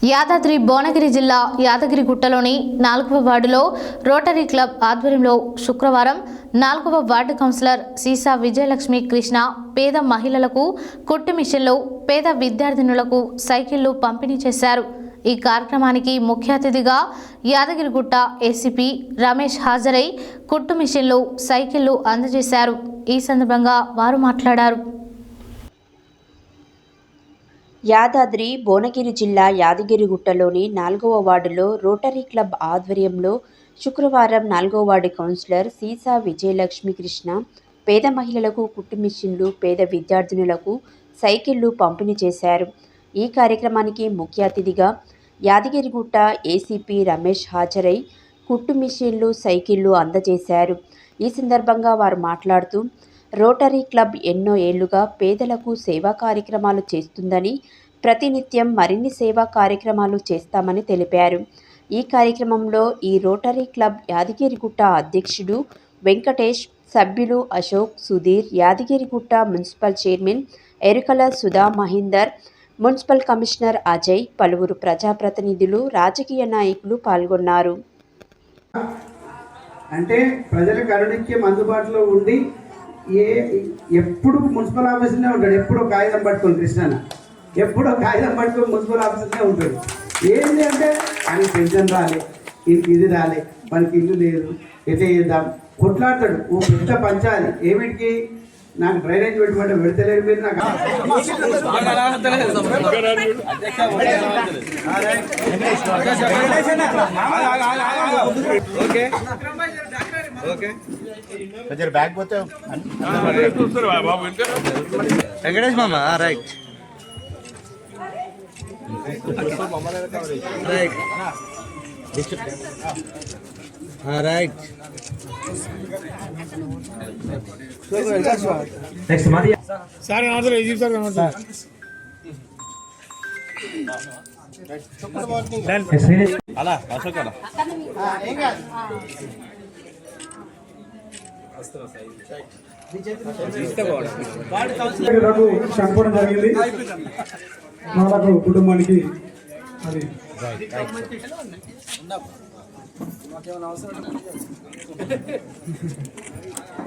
యాదాద్రి భువనగిరి జిల్లా యాదగిరిగుట్టలోని 4వ వార్డులో రోటరీ క్లబ్ ఆధ్వర్యంలో శుక్రవారం 4వ వార్డు కౌన్సిలర్ సీసా విజయలక్ష్మి కృష్ణ పేద మహిళలకు కుట్టు మిషన్లు, పేద విద్యార్థినులకు సైకిళ్లు పంపిణీ చేశారు. ఈ కార్యక్రమానికి ముఖ్య అతిథిగా యాదగిరిగుట్ట ఏసీపీ రమేష్ హాజరై కుట్టు మిషన్లు, సైకిళ్లు అందజేశారు. ఈ సందర్భంగా వారు మాట్లాడారు. యాదాద్రి భువనగిరి జిల్లా యాదగిరిగుట్టలోని 4వ వార్డులో రోటరీ క్లబ్ ఆధ్వర్యంలో శుక్రవారం 4వ వార్డు కౌన్సిలర్ సీసా విజయలక్ష్మి కృష్ణ పేద మహిళలకు కుట్టు మిషన్లు, పేద విద్యార్థినులకు సైకిళ్లు పంపిణీ చేశారు. ఈ కార్యక్రమానికి ముఖ్య అతిథిగా యాదగిరిగుట్ట ఏసీపీ రమేష్ హాజరై కుట్టు మిషన్లు, సైకిళ్లు అందజేశారు. ఈ సందర్భంగా వారు మాట్లాడుతూ రోటరీ క్లబ్ ఎన్నో ఏళ్లుగా పేదలకు సేవా కార్యక్రమాలు చేస్తుందని, ప్రతినిత్యం మరిన్ని సేవా కార్యక్రమాలు చేస్తామని తెలిపారు. ఈ కార్యక్రమంలో ఈ రోటరీ క్లబ్ యాదగిరిగుట్ట అధ్యక్షుడు వెంకటేష్, సభ్యులు అశోక్, సుధీర్, యాదగిరిగుట్ట మున్సిపల్ చైర్మన్ ఎరుకల సుధా మహేందర్, మున్సిపల్ కమిషనర్ అజయ్, పలువురు ప్రజాప్రతినిధులు, రాజకీయ నాయకులు పాల్గొన్నారు. అంటే ప్రజలకు అనునిత్యం అందుబాటులో ఉండి ఎప్పుడు మున్సిపల్ ఆఫీసులోనే ఉంటాడు. ఎప్పుడో కాగితం పట్టుకొని కృష్ణ ఎప్పుడో కాగితం పట్టుకొని మున్సిపల్ ఆఫీసులోనే ఉంటాడు. ఏంటి అంటే ఆయనకి పెన్షన్ రాలే, ఇంటికి ఇది రాలే, మనకి ఇల్లు లేదు, ఎట్లా చేద్దాం కొట్లాడతాడు. ఓ పెద్ద పంచాలి. ఏమిటికి నాకు డ్రైనేజ్ పెట్టమంటే పెడతలేరు మీరు. నాకు బ్యాగ్ పోతే వెంకటేష్ మామ రైట్ రైట్ అలా అశోక్ చంపడం జరిగింది. వాళ్ళకు కుటుంబానికి అది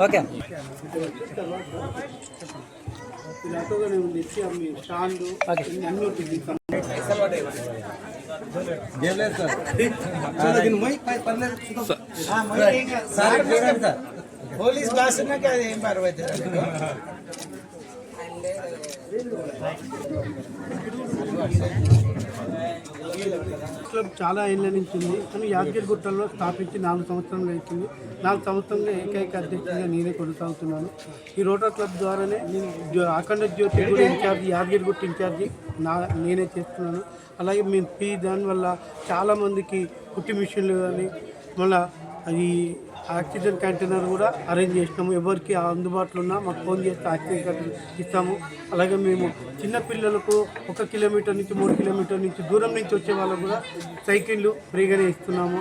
ఓకే పోలీస్ భాష ఏం పర్వాలేదు. క్లబ్ చాలా ఏళ్ళ నుంచి ఉంది, కానీ యాదగిరిగుట్టలో స్థాపించి 4 సంవత్సరాలు అవుతుంది. 4 సంవత్సరంగా ఏకైక అధ్యక్షుడిగా నేనే కొనసాగుతున్నాను. ఈ రోటరీ క్లబ్ ద్వారానే అఖండ జ్యోతి కూడా ఇన్ఛార్జి, యాదగిరిగుట్ట ఇన్ఛార్జి నేనే చేస్తున్నాను. అలాగే మేము దానివల్ల చాలామందికి కుట్టి మిషన్లు కానీ, మళ్ళీ ఈ ఆక్సిజన్ కంటైనర్ కూడా అరేంజ్ చేసినాము. ఎవరికి అందుబాటులో ఉన్నా మాకు ఫోన్ చేస్తే ఆక్సిజన్ కంటైనర్ ఇస్తాము. అలాగే మేము చిన్నపిల్లలకు 1 కిలోమీటర్ నుంచి 3 కిలోమీటర్ నుంచి దూరం నుంచి వచ్చే వాళ్ళకు కూడా సైకిళ్ళు ఫ్రీగానే ఇస్తున్నాము.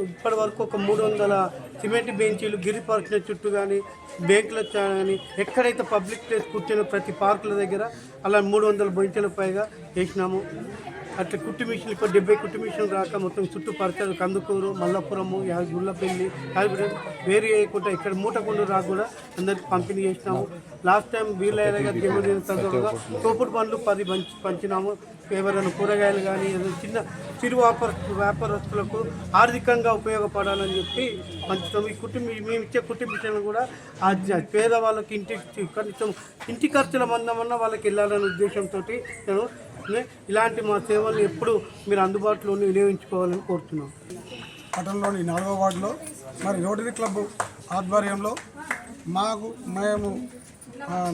ఇప్పటి వరకు ఒక 300 సిమెంట్ బెంచీలు గిరి పార్కుల చుట్టూ కానీ, బ్యాంకుల కానీ, ఎక్కడైతే పబ్లిక్ ప్లేస్ కూర్చొని ప్రతి పార్కుల దగ్గర అలా 300 బెంచీల పైగా వేసినాము. అట్లా కుట్టు మిషన్లు ఇప్పుడు 70 కుట్టు మిషన్లు రాక మొత్తం చుట్టూ పరిసరాలు కందుకూరు, మల్లపురము, గుళ్ళపల్లి, వేరు వేయకుండా ఇక్కడ మూటకొండ రాక కూడా అందరికి పంపిణీ చేసినాము. లాస్ట్ టైం వీళ్ళ గారి జన్మదిన సందర్భంగా తోపుడు పండ్లు 10 పంచినాము. ఎవరైనా కూరగాయలు కానీ ఏదైనా చిరు వ్యాపారస్తులకు ఆర్థికంగా ఉపయోగపడాలని చెప్పి పంచుతాము. ఈ మేము ఇచ్చే కుట్టు మిషన్లు కూడా పేదవాళ్ళకి కనీసం ఇంటి ఖర్చుల మందమన్నా వాళ్ళకి వెళ్ళాలనే ఉద్దేశంతో నేను ఇలాంటి మా సేవలు ఎప్పుడు మీరు అందుబాటులో వినియోగించుకోవాలని కోరుతున్నాం. పట్టణంలోని 4వ వార్డులో మరి రోటరీ క్లబ్ ఆధ్వర్యంలో మేము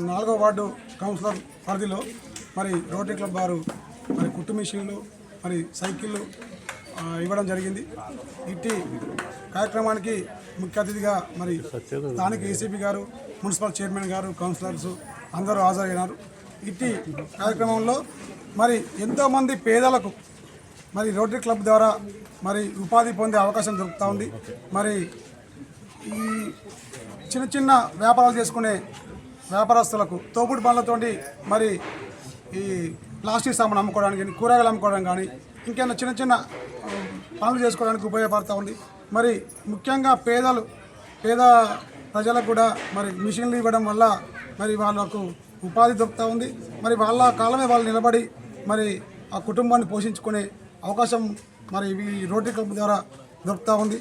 4వ వార్డు కౌన్సిలర్ పరిధిలో మరి రోటరీ క్లబ్ వారు మరి కుట్టు మిషన్లు, మరి సైకిళ్ళు ఇవ్వడం జరిగింది. ఇట్టి కార్యక్రమానికి ముఖ్య అతిథిగా మరి స్థానిక ఏసీపీ గారు, మున్సిపల్ చైర్మన్ గారు, కౌన్సిలర్స్ అందరూ హాజరైనారు. ఇట్టి కార్యక్రమంలో మరి ఎంతోమంది పేదలకు మరి రోటరీ క్లబ్ ద్వారా మరి ఉపాధి పొందే అవకాశం దొరుకుతూ ఉంది. మరి ఈ చిన్న చిన్న వ్యాపారాలు చేసుకునే వ్యాపారస్తులకు తోపుడు పనులతోటి మరి ఈ ప్లాస్టిక్ సామాన్ అమ్ముకోవడానికి కానీ, కూరగాయలు అమ్ముకోవడానికి కానీ, ఇంకేమైనా చిన్న చిన్న పనులు చేసుకోవడానికి ఉపయోగపడుతూ ఉంది. మరి ముఖ్యంగా పేద ప్రజలకు కూడా మరి మిషన్లు ఇవ్వడం వల్ల మరి వాళ్ళకు ఉపాధి దొరుకుతూ ఉంది. మరి వాళ్ళ కాలమే వాళ్ళు నిలబడి మరి ఆ కుటుంబాన్ని పోషించుకునే అవకాశం మరి ఈ రోటరీ క్లబ్ ద్వారా దొరుకుతూ ఉంది.